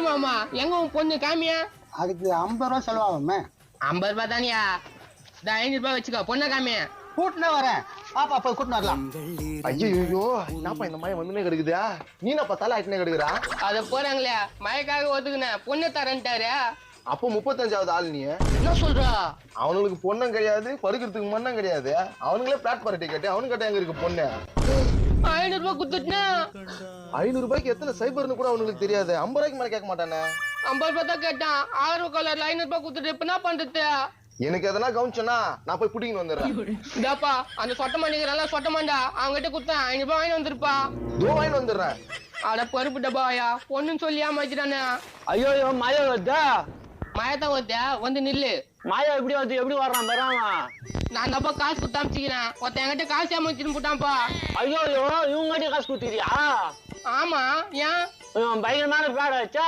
சரி மாமா, எங்க உன் பொண்ணு காமியா? அதுக்கு 50 ரூபா செலவாகுமே. 50 ரூபாய் தானியா? 500 ரூபாய் வச்சுக்கோ, பொண்ணை காமியா. கூட்டினே வரேன், பாப்பா போய் கூட்டினு வரலாம். ஐயோ என்னப்பா இந்த மாதிரி வந்துனே கிடக்குதா? நீ என்ன பார்த்தாலும் ஆயிட்டுனே கிடக்குறா? அத போறாங்களே மயக்காக ஒத்துக்குனேன், பொண்ணை தரேன்ட்டாரு. அப்போ 35வது ஆள் நீ என்ன சொல்றா? அவனுக்கு பொண்ணும் கிடையாது, படுக்கிறதுக்கு மண்ணும் கிடையாது. அவனுங்களே பிளாட்பார்ட்டி கட்டி அவனு கட்ட எங்க இருக்கு பொண்ணு? 500 ரூபாய் குடுத்துட்டுனா 500 ரூபாய்க்கு எத்தனை சைபர்னு கூட அவனுக்கு தெரியாது. 50 ரூபாய்க்கு மேல கேட்க மாட்டானே. 50 ரூபாய் தான் கேட்டான். ஆர்வ கலர்ல 500 ரூபாய் குடுத்துட்டு இப்ப என்ன பண்றது? எனக்கு எதனா கவனிச்சோன்னா நான் போய் புடிங்கின்னு வந்துடுறேன். இதாப்பா அந்த சொட்டமா நிக்கிறான்ல, சொட்டமாண்டா அவங்ககிட்ட குடுத்தேன். 500 ரூபாய் வாங்கி வந்திருப்பா. வாங்கிட்டு வந்துடுறேன். அட பருப்பு டப்பாயா, பொண்ணுன்னு சொல்லி ஏமாத்திட்டானே. ஐயோ மழை வருதா? மயத்தான் ஒருத்தியா வந்து நில்லு. மழை எப்படி வருது? எப்படி வர்றான் வராமா? நான் தப்பா காசு கொடுத்து அமிச்சிக்கிறேன். ஒருத்தன் என்கிட்ட காசு ஏமாத்தின்னு போட்டான்ப்பா. ஐயோ இவங்க காசு கொடுத்துக்கிறியா? ஆமா, ஏன்? பயங்கரமான பிராட் ஆச்சா?